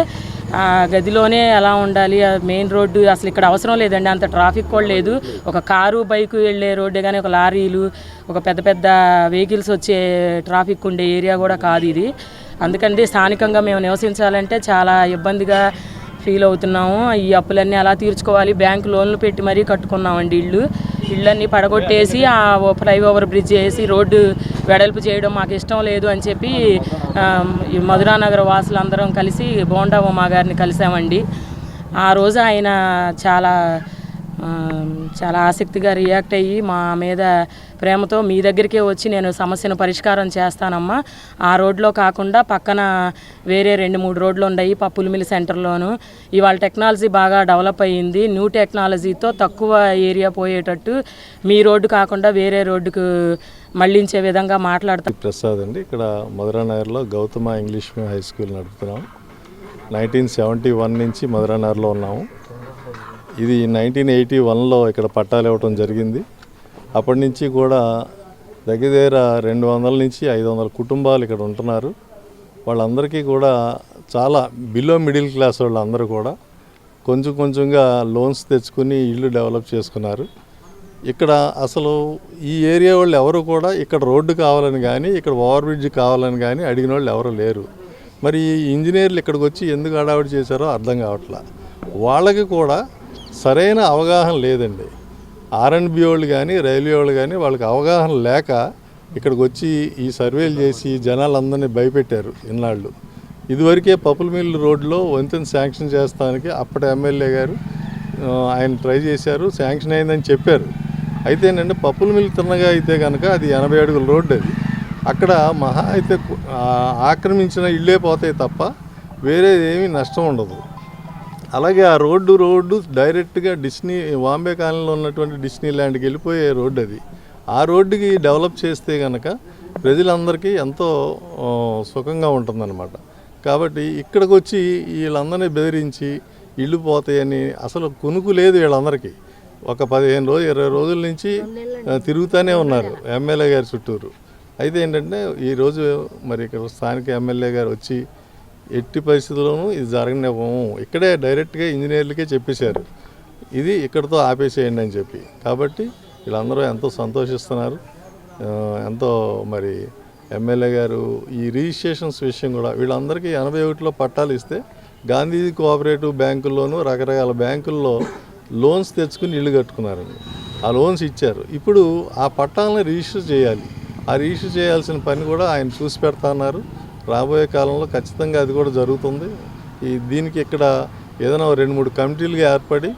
ఆ గదిలోనే ఎలా ఉండాలి? మెయిన్ రోడ్డు అసలు ఇక్కడ అవసరం లేదండి, అంత ట్రాఫిక్ కూడా లేదు. ఒక కారు బైకు వెళ్ళే రోడ్డే కానీ ఒక లారీలు, ఒక పెద్ద పెద్ద వెహికల్స్ వచ్చే ట్రాఫిక్ ఉండే ఏరియా కూడా కాదు ఇది. అందుకని స్థానికంగా మేము నివసించాలంటే చాలా ఇబ్బందిగా ఫీల్ అవుతున్నాము. ఈ అప్పులన్నీ అలా తీర్చుకోవాలి. బ్యాంకు లోన్లు పెట్టి మరీ కట్టుకున్నామండి ఇళ్ళన్నీ పడగొట్టేసి ఆ ఫ్లైఓవర్ బ్రిడ్జ్ వేసి రోడ్డు వెడల్పు చేయడం మాకు ఇష్టం లేదు అని చెప్పి ఈ మధురానగర్ వాసులందరం కలిసి బోండా ఉమా గారిని కలిసామండి. ఆ రోజు ఆయన చాలా ఆసక్తిగా రియాక్ట్ అయ్యి మా మీద ప్రేమతో మీ దగ్గరికే వచ్చి నేను సమస్యను పరిష్కారం చేస్తానమ్మా, ఆ రోడ్లో కాకుండా పక్కన వేరే 2-3 రోడ్లు ఉన్నాయి పులిమిల్ సెంటర్లోను. ఇవాళ టెక్నాలజీ బాగా డెవలప్ అయ్యింది. న్యూ టెక్నాలజీతో తక్కువ ఏరియా పోయేటట్టు మీ రోడ్డు కాకుండా వేరే రోడ్డుకు మళ్లించే విధంగా మాట్లాడతాం. ప్రసాద్ అండి. ఇక్కడ మధురానగర్లో Gautama English medium high school నడుపుతున్నాం. 1971 నుంచి మధురానగర్లో ఉన్నాము. ఇది 1981లో ఇక్కడ పట్టాలు ఇవ్వటం జరిగింది. అప్పటి నుంచి కూడా దగ్గర 200 నుంచి 500 కుటుంబాలు ఇక్కడ ఉంటున్నారు. వాళ్ళందరికీ కూడా చాలా బిలో మిడిల్ క్లాస్ వాళ్ళందరూ కూడా కొంచెంగా లోన్స్ తెచ్చుకుని ఇల్లు డెవలప్ చేసుకున్నారు. ఇక్కడ అసలు ఈ ఏరియా వాళ్ళు ఎవరు కూడా ఇక్కడ రోడ్డు కావాలని కానీ ఇక్కడ ఓవర్ బ్రిడ్జ్ కావాలని కానీ అడిగిన వాళ్ళు ఎవరు లేరు. మరి ఈ ఇంజనీర్లు ఇక్కడికి వచ్చి ఎందుకు హడావిడి చేశారో అర్థం కావట్లా. వాళ్ళకి కూడా సరైన అవగాహన లేదండి. ఆర్ఎండ్బి వాళ్ళు కానీ రైల్వే వాళ్ళు కానీ వాళ్ళకి అవగాహన లేక ఇక్కడికి వచ్చి ఈ సర్వేలు చేసి జనాలందరినీ భయపెట్టారు ఇన్నాళ్ళు. ఇదివరకే పులిమిల్ రోడ్లో వంతెన శాంక్షన్ చేస్తానికి అప్పటి ఎమ్మెల్యే గారు ఆయన ట్రై చేశారు, శాంక్షన్ అయిందని చెప్పారు. అయితే ఏంటంటే పులిమిల్ తిన్నగా అయితే కనుక అది 80 అడుగుల రోడ్డు. అది అక్కడ మహా అయితే ఆక్రమించిన ఇళ్ళే పోతాయి తప్ప వేరే ఏమీ నష్టం ఉండదు. అలాగే ఆ రోడ్డు డైరెక్ట్గా బాంబే కాలనీలో ఉన్నటువంటి డిస్నీ ల్యాండ్కి వెళ్ళిపోయే రోడ్డు అది. ఆ రోడ్డుకి డెవలప్ చేస్తే కనుక ప్రజలందరికీ ఎంతో సుఖంగా ఉంటుందన్నమాట. కాబట్టి ఇక్కడికి వచ్చి వీళ్ళందరినీ బెదిరించి ఇల్లు పోతాయని అసలు కునుకు లేదు వీళ్ళందరికీ. ఒక 15 రోజులు 20 రోజుల నుంచి తిరుగుతూనే ఉన్నారు ఎమ్మెల్యే గారి చుట్టూరు. అయితే ఏంటంటే ఈరోజు మరి ఇక్కడ స్థానిక ఎమ్మెల్యే గారు వచ్చి ఎట్టి పరిస్థితుల్లోనూ ఇది జరగనివ్వము, ఇక్కడే డైరెక్ట్గా ఇంజనీర్లకే చెప్పేశారు ఇది ఇక్కడితో ఆపేసేయండి అని చెప్పి. కాబట్టి వీళ్ళందరూ ఎంతో సంతోషిస్తున్నారు. ఎంతో మరి ఎమ్మెల్యే గారు ఈ రిజిస్ట్రేషన్స్ విషయం కూడా వీళ్ళందరికీ 81లో పట్టాలు ఇస్తే గాంధీ కోఆపరేటివ్ బ్యాంకుల్లోనూ రకరకాల బ్యాంకుల్లో లోన్స్ తెచ్చుకుని ఇల్లు కట్టుకున్నారండి. ఆ లోన్స్ ఇచ్చారు. ఇప్పుడు ఆ పట్టాలను రిజిస్టర్ చేయాలి. ఆ రిజిస్టర్ చేయాల్సిన పని కూడా ఆయన చూసి పెడతా ఉన్నారు. రాబోయే కాలంలో ఖచ్చితంగా అది కూడా జరుగుతుంది. దీనికి ఇక్కడ ఏదైనా 2-3 కమిటీలుగా ఏర్పడి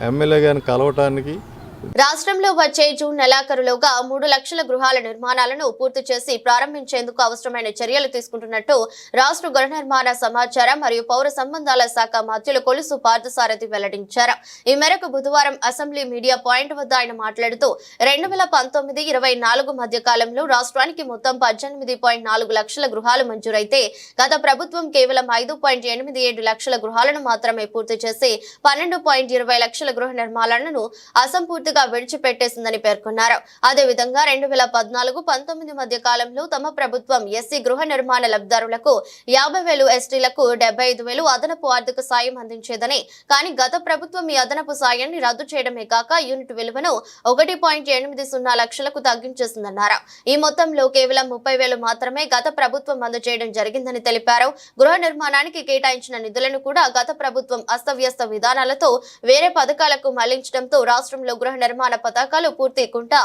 ఎమ్మెల్యే గారిని కలవటానికి రాష్ట్రంలో వచ్చే జూన్ నెలాఖరులోగా 3 లక్షల గృహాల నిర్మాణాలను పూర్తి చేసి ప్రారంభించేందుకు అవసరమైన చర్యలు తీసుకుంటున్నట్టు రాష్ట్ర గృహ నిర్మాణ సమాచార మరియు పౌర సంబంధాల శాఖ మంత్రులు కొలుసు పార్థసారథి వెల్లడించారు. ఈ మేరకు బుధవారం అసెంబ్లీ మీడియా పాయింట్ వద్ద ఆయన మాట్లాడుతూ 2019-24 మధ్య కాలంలో రాష్ట్రానికి మొత్తం 18.4 లక్షల గృహాలు మంజూరైతే గత ప్రభుత్వం కేవలం 5.87 లక్షల గృహాలను మాత్రమే పూర్తి చేసి 12.20 లక్షల గృహ నిర్మాణాలను అసంపూర్తిగా విడిచిపెట్టేసిందని పేర్కొన్నారు. అదేవిధంగా 2014-19 మధ్య కాలంలో తమ ప్రభుత్వం ఎస్సీ గృహ నిర్మాణ లబ్ధిదారులకు 50,000, ఎస్టీలకు 75,000 అదనపు ఆర్థిక సాయం అందించేదని, కానీ గత ప్రభుత్వం ఈ అదనపు సాయాన్ని రద్దు చేయడమే కాక యూనిట్ విలువను 1.80 లక్షలకు తగ్గించేసిందన్నారు. ఈ మొత్తంలో కేవలం 30,000 మాత్రమే గత ప్రభుత్వం అందజేయడం జరిగిందని తెలిపారు. గృహ నిర్మాణానికి కేటాయించిన నిధులను కూడా గత ప్రభుత్వం అస్తవ్యస్త విధానాలతో వేరే పథకాలకు మళ్లించడంతో రాష్ట్రంలో గృహ నిర్మాణ పథకాలు పూర్తిగా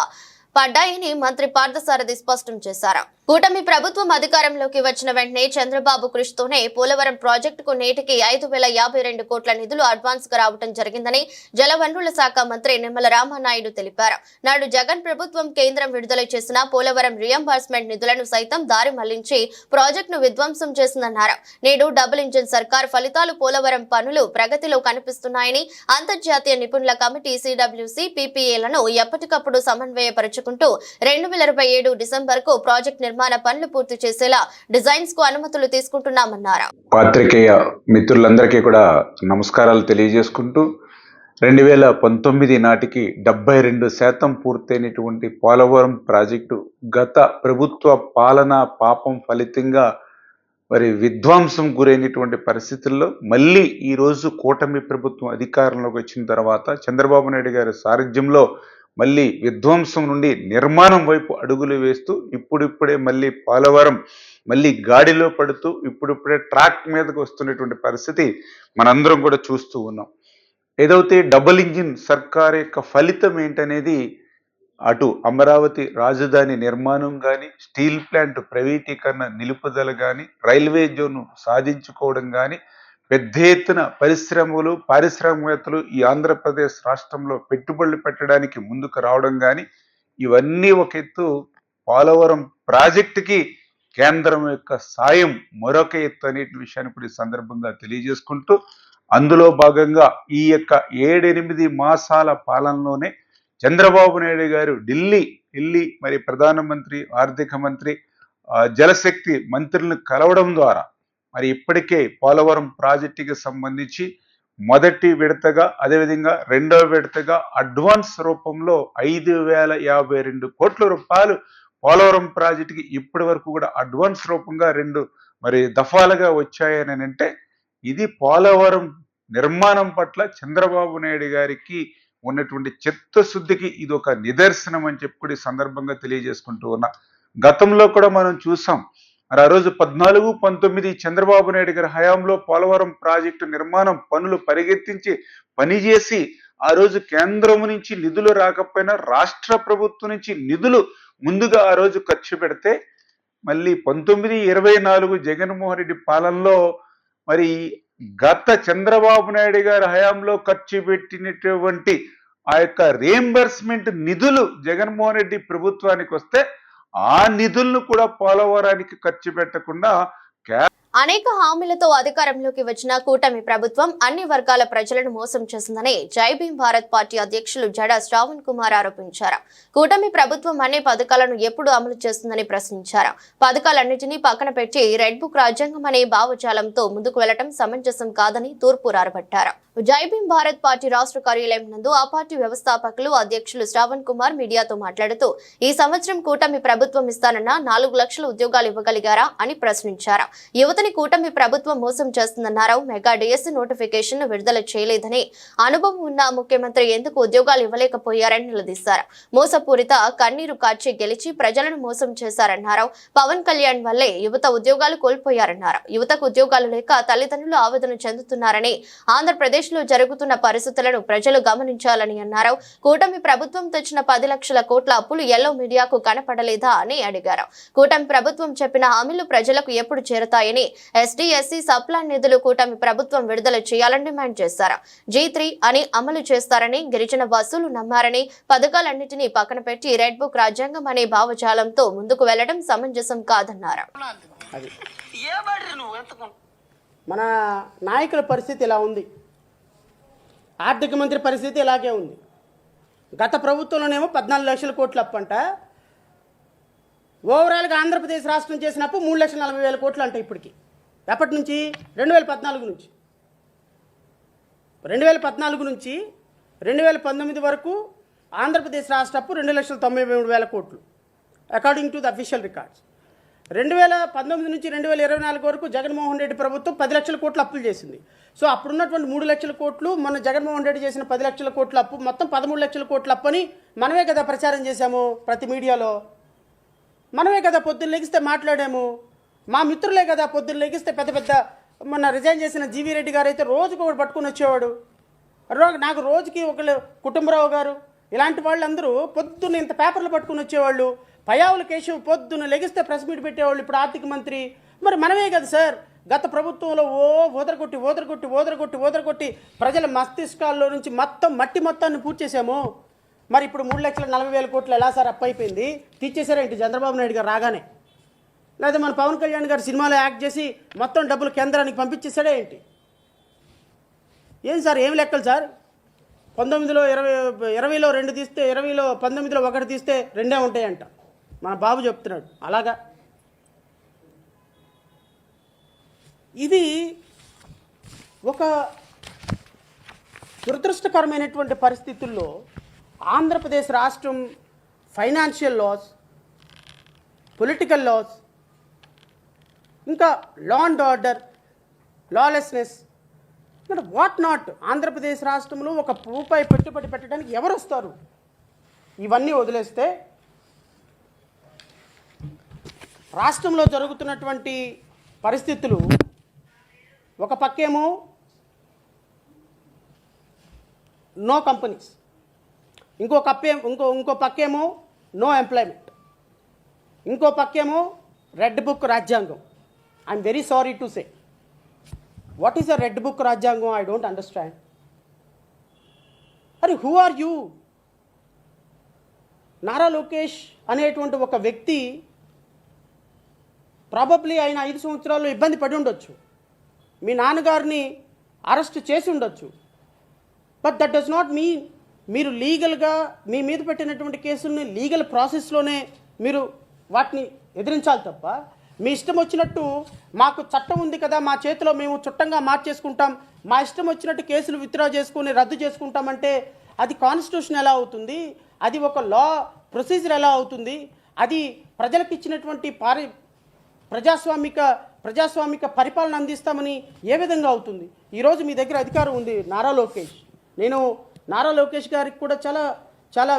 పడ్డాయని మంత్రి పార్థసారథి స్పష్టం చేశారు. కూటమి ప్రభుత్వం అధికారంలోకి వచ్చిన వెంటనే చంద్రబాబు కృషితోనే పోలవరం ప్రాజెక్టుకు నేటికి 5,052 కోట్ల నిధులు అడ్వాన్స్ గా రావడం జరిగిందని జలవనరుల శాఖ మంత్రి నిమ్మల రామానాయుడు తెలిపారు. నాడు జగన్ ప్రభుత్వం కేంద్రం విడుదల చేసిన పోలవరం రియంబర్స్మెంట్ నిధులను సైతం దారి మళ్లించి ప్రాజెక్టును విధ్వంసం చేసిందన్నారు. నేడు డబుల్ ఇంజిన్ సర్కార్ ఫలితాలు పోలవరం పనులు ప్రగతిలో కనిపిస్తున్నాయని అంతర్జాతీయ నిపుణుల కమిటీ CWC PPAలను ఎప్పటికప్పుడు సమన్వయపరచుకుంటూ 2027 డిసెంబర్ కు ప్రాజెక్టు నిర్మాణ పనులు పూర్తి చేసేలా డిజైన్స్ కు అనుమతులు తీసుకుంటున్నామన్నారు. పాత్రికేయ మిత్రులందరికీ కూడా నమస్కారాలు తెలియజేసుకుంటూ 2019 నాటికి 72% పూర్తయినటువంటి పోలవరం ప్రాజెక్టు గత ప్రభుత్వ పాలన పాపం ఫలితంగా మరి విధ్వంసం గురైనటువంటి పరిస్థితుల్లో మళ్ళీ ఈరోజు కూటమి ప్రభుత్వం అధికారంలోకి వచ్చిన తర్వాత చంద్రబాబు నాయుడు గారి సారథ్యంలో మళ్ళీ విధ్వంసం నుండి నిర్మాణం వైపు అడుగులు వేస్తూ ఇప్పుడిప్పుడే మళ్ళీ పోలవరం మళ్ళీ గాడిలో పడుతూ ఇప్పుడిప్పుడే ట్రాక్ మీదకు వస్తున్నటువంటి పరిస్థితి మనందరం కూడా చూస్తూ ఉన్నాం. ఏదైతే డబుల్ ఇంజిన్ సర్కార్ యొక్క ఫలితం ఏంటనేది అటు అమరావతి రాజధాని నిర్మాణం కానీ, స్టీల్ ప్లాంట్ ప్రైవేటీకరణ నిలుపుదల కానీ, రైల్వే జోన్ సాధించుకోవడం కానీ, పెద్ద ఎత్తున పరిశ్రమలు పారిశ్రామికవేత్తలు ఈ ఆంధ్రప్రదేశ్ రాష్ట్రంలో పెట్టుబడులు పెట్టడానికి ముందుకు రావడం కానీ, ఇవన్నీ ఒక ఎత్తు. పోలవరం ప్రాజెక్టుకి కేంద్రం యొక్క సాయం మరొక ఎత్తు అనే విషయాన్ని కూడా ఈ సందర్భంగా తెలియజేసుకుంటూ, అందులో భాగంగా ఈ యొక్క 7-8 మాసాల పాలనలోనే చంద్రబాబు నాయుడు గారు ఢిల్లీ మరి ప్రధానమంత్రి, ఆర్థిక మంత్రి, జలశక్తి మంత్రులను కలవడం ద్వారా మరి ఇప్పటికే పోలవరం ప్రాజెక్టుకి సంబంధించి మొదటి విడతగా అదేవిధంగా రెండవ విడతగా అడ్వాన్స్ రూపంలో 5,052 కోట్ల రూపాయలు పోలవరం ప్రాజెక్టుకి ఇప్పటి వరకు కూడా అడ్వాన్స్ రూపంగా 2 మరి దఫాలుగా వచ్చాయని అంటే ఇది పోలవరం నిర్మాణం పట్ల చంద్రబాబు నాయుడు గారికి ఉన్నటువంటి చిత్తశుద్ధికి ఇది ఒక నిదర్శనం అని చెప్పి సందర్భంగా తెలియజేసుకుంటూ ఉన్నా. గతంలో కూడా మనం చూసాం. మరి ఆ రోజు 14-19 చంద్రబాబు నాయుడు గారి హయాంలో పోలవరం ప్రాజెక్టు నిర్మాణం పనులు పరిగెత్తించి పనిచేసి ఆ రోజు కేంద్రం నుంచి నిధులు రాకపోయినా రాష్ట్ర ప్రభుత్వం నుంచి నిధులు ముందుగా ఆ రోజు ఖర్చు పెడితే మళ్ళీ 19-24 జగన్మోహన్ రెడ్డి పాలనలో మరి గత చంద్రబాబు నాయుడు గారి హయాంలో ఖర్చు పెట్టినటువంటి ఆ యొక్క రియంబర్స్మెంట్ నిధులు జగన్మోహన్ రెడ్డి ప్రభుత్వానికి వస్తే ఆ నిధులను కూడా పోలవరానికి ఖర్చు పెట్టకుండా అనేక హామీలతో అధికారంలోకి వచ్చిన కూటమి ప్రభుత్వం అన్ని వర్గాల ప్రజలను మోసం చేసిందని జై భీమ్ భారత్ పార్టీ అధ్యక్షులు జడా శ్రావణ్ కుమార్ ఆరోపించారు. కూటమి ప్రభుత్వం అన్ని పథకాలను ఎప్పుడు అమలు చేస్తుందని ప్రశ్నించారు. పథకాలన్నింటినీ పక్కన పెట్టి రెడ్ బుక్ రాజ్యాంగం అనే భావజాలంతో ముందుకు వెళ్లడం సమంజసం కాదని తూర్పు రారబట్టారు. జై భీమ్ భారత్ పార్టీ రాష్ట్ర కార్యాలయం నందు ఆ పార్టీ వ్యవస్థాపకులు అధ్యక్షులు శ్రావణ్ కుమార్ మీడియాతో మాట్లాడుతూ ఈ సంవత్సరం కూటమి ప్రభుత్వం ఇస్తానన్న 4 లక్షల ఉద్యోగాలు ఇవ్వగలిగారా అని ప్రశ్నించారు. యువతని కూటమి ప్రభుత్వం మోసం చేస్తుందన్నారు. మెగా డిఎస్సి నోటిఫికేషన్ విడుదల చేయలేదని, అనుభవం ఉన్న ముఖ్యమంత్రి ఎందుకు ఉద్యోగాలు ఇవ్వలేకపోయారని నిలదీశారు. మోసపూరిత కన్నీరు కార్చి గెలిచి ప్రజలను మోసం చేశారన్నారు. పవన్ కళ్యాణ్ వల్లే యువత ఉద్యోగాలు కోల్పోయారన్నారు. యువతకు ఉద్యోగాలు లేక తల్లిదండ్రులు ఆవేదన చెందుతున్నారని, ఆంధ్రప్రదేశ్ ఆంధ్రప్రదేశ్ లో జరుగుతున్న పరిస్థితులను ప్రజలు గమనించాలని అన్నారు. కూటమి ప్రభుత్వం తెచ్చిన 10 లక్షల కోట్ల అప్పులు ఎల్లో మీడియాకు కనపడలేదా అని అడిగారు. కూటమి ప్రభుత్వం చెప్పిన హామీలు ప్రజలకు ఎప్పుడు చేరుతాయని, ఎస్టీ ఎస్సీ సప్లాన్ నిధులు కూటమి ప్రభుత్వం విడుదల చేయాలని డిమాండ్ చేశారు. G3 అని అమలు చేస్తారని, గిరిజన వాసులు నమ్మారని, పథకాలన్నింటినీ పక్కన పెట్టి రెడ్ బుక్ రాజ్యాంగం అనే భావజాలంతో ముందుకు వెళ్లడం సమంజసం కాదన్నారు. మన నాయకుల పరిస్థితి ఇలా ఉంది, ఆర్థిక మంత్రి పరిస్థితి ఇలాగే ఉంది. గత ప్రభుత్వంలోనేమో 14 లక్షల కోట్ల అప్పు అంట. ఓవరాల్గా ఆంధ్రప్రదేశ్ రాష్ట్రం చేసిన అప్పు 3,40,000 కోట్లు అంట. ఇప్పటికి ఎప్పటి నుంచి? 2014 నుంచి. 2014 నుంచి 2019 వరకు ఆంధ్రప్రదేశ్ రాష్ట్ర అప్పు 2,93,000 కోట్లు according to the official records. 2019 నుంచి 2024 వరకు జగన్మోహన్ రెడ్డి ప్రభుత్వం 10 లక్షల కోట్లు అప్పులు చేసింది. సో అప్పుడున్నటువంటి 3 లక్షల కోట్లు మన జగన్మోహన్ రెడ్డి చేసిన 10 లక్షల కోట్ల అప్పు మొత్తం 13 లక్షల కోట్ల అప్పు అని మనమే కదా ప్రచారం చేశాము. ప్రతి మీడియాలో మనమే కదా పొద్దున్న లెగిస్తే మాట్లాడాము. మా మిత్రులే కదా పొద్దున్న లెగిస్తే పెద్ద పెద్ద మొన్న రిజైన్ చేసిన జీవీ రెడ్డి గారు అయితే రోజుకి ఒకటి పట్టుకుని వచ్చేవాడు. నాకు రోజుకి ఒకళ్ళు కుటుంబరావు గారు ఇలాంటి వాళ్ళందరూ పొద్దున్న ఇంత పేపర్లు పట్టుకుని వచ్చేవాళ్ళు. పయావుల కేశవ్ పొద్దున్న లెగిస్తే ప్రెస్ మీట్ పెట్టేవాళ్ళు. ఇప్పుడు ఆర్థిక మంత్రి. మరి మనమే కదా సార్ గత ప్రభుత్వంలో ఓదరగొట్టి ప్రజల మస్తిష్కాల్లో నుంచి మొత్తం మట్టి మొత్తాన్ని పూర్తి చేసాము. మరి ఇప్పుడు 3,40,000 కోట్లు ఎలా సార్ అప్పు అయిపోయింది? తీర్చేశారేంటి చంద్రబాబు నాయుడు గారు రాగానే? లేదా మన పవన్ కళ్యాణ్ గారు సినిమాలో యాక్ట్ చేసి మొత్తం డబ్బులు కేంద్రానికి పంపించేశాడే ఏంటి? ఏం సార్ ఏం లెక్కలు సార్? 19లో 20లో 2 తీస్తే 20లో 19లో 1 తీస్తే 2 ఉంటాయంట మన బాబు చెప్తున్నాడు. అలాగా ఇది ఒక దురదృష్టకరమైనటువంటి పరిస్థితుల్లో ఆంధ్రప్రదేశ్ రాష్ట్రం ఫైనాన్షియల్ లాస్, పొలిటికల్ లాస్, ఇంకా law and order, lawlessness, what not Andhra Pradesh రాష్ట్రంలో ఒక రూపాయి పెట్టుబడి పెట్టడానికి ఎవరు వస్తారు? ఇవన్నీ వదిలేస్తే రాష్ట్రంలో జరుగుతున్నటువంటి పరిస్థితులు ఒక పక్కేమో నో కంపెనీస్, ఇంకో పక్కేమో నో ఎంప్లాయ్మెంట్, ఇంకో పక్కేమో రెడ్ బుక్ రాజ్యాంగం. I'm very sorry to say, what is a red book రాజ్యాంగం? I don't understand. అరే who are you? Nara Lokesh అనేటువంటి ఒక వ్యక్తి ప్రాబబ్లీ ఆయన 5 సంవత్సరాల్లో ఇబ్బంది పడి ఉండొచ్చు, మీ నాన్నగారిని అరెస్ట్ చేసి ఉండొచ్చు. But that does not mean మీరు లీగల్గా మీ మీద పెట్టినటువంటి కేసుల్ని లీగల్ ప్రాసెస్లోనే మీరు వాటిని ఎదిరించాలి తప్ప మీ ఇష్టం వచ్చినట్టు మాకు చట్టం ఉంది కదా మా చేతిలో మేము చుట్టంగా మార్చేసుకుంటాం, మా ఇష్టం వచ్చినట్టు కేసులు విత్డ్రా చేసుకుని రద్దు చేసుకుంటామంటే అది కాన్స్టిట్యూషన్ ఎలా అవుతుంది? అది ఒక లా ప్రొసీజర్ ఎలా అవుతుంది? అది ప్రజలకు ఇచ్చినటువంటి ప్రజాస్వామిక పరిపాలన అందిస్తామని ఏ విధంగా అవుతుంది? ఈరోజు మీ దగ్గర అధికారం ఉంది నారా లోకేష్. నేను నారా లోకేష్ గారికి కూడా చాలా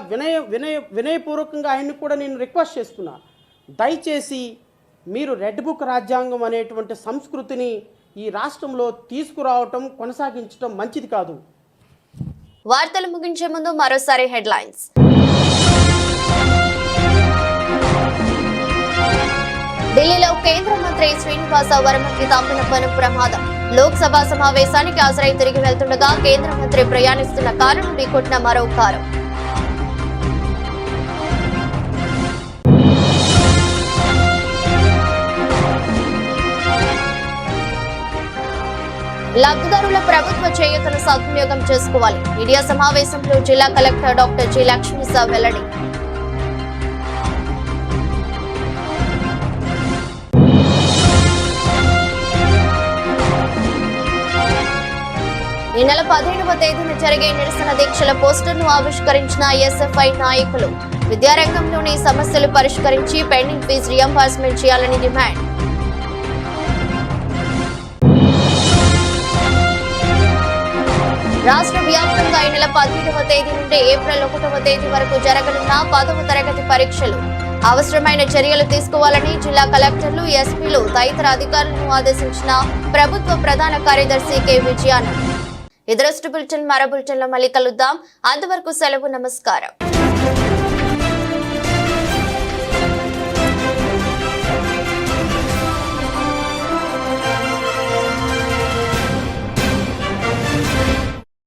వినయపూర్వకంగా ఆయన్ని కూడా నేను రిక్వెస్ట్ చేస్తున్నా, దయచేసి మీరు రెడ్ బుక్ రాజ్యాంగం అనేటువంటి సంస్కృతిని ఈ రాష్ట్రంలో తీసుకురావటం కొనసాగించడం మంచిది కాదు. వార్తలు ముగించే ముందు మరోసారి హెడ్లైన్స్. ఢిల్లీలో కేంద్ర మంత్రి శ్రీనివాస వర్మకి తప్పిన పలు ప్రమాదం. లోక్సభ సమావేశానికి హాజరై తిరిగి వెళ్తుండగా కేంద్ర మంత్రి ప్రయాణిస్తున్న కారును ఢీకొట్టిన మరో కారు. లబ్ధిదారుల ప్రభుత్వ చేయూతను సద్వినియోగం చేసుకోవాలి. మీడియా సమావేశంలో జిల్లా కలెక్టర్ డాక్టర్ జి లక్ష్మీసా వెల్లడి. ఈ నెల 15వ తేదీన జరిగే నిరసన దీక్షల పోస్టర్ను ఆవిష్కరించిన ఎస్ఎఫ్ఐ నాయకులు. విద్యారంగంలోని సమస్యలు పరిష్కరించి పెండింగ్ ఫీజు రియంబర్స్మెంట్ చేయాలని డిమాండ్. రాష్ట్ర వ్యాప్తంగా ఈ నెల 17వ తేదీ నుండి ఏప్రిల్ 1వ తేదీ వరకు జరగనున్న 10వ తరగతి పరీక్షలు. అవసరమైన చర్యలు తీసుకోవాలని జిల్లా కలెక్టర్లు, ఎస్పీలు తదితర అధికారులను ఆదేశించిన ప్రభుత్వ ప్రధాన కార్యదర్శి కె విజయానంద్. ఇదరస్ట్ బులెటిన్ మరో బులెటిన్లో మళ్ళీ కలుద్దాం. అంతవరకు సెలవు. నమస్కారం.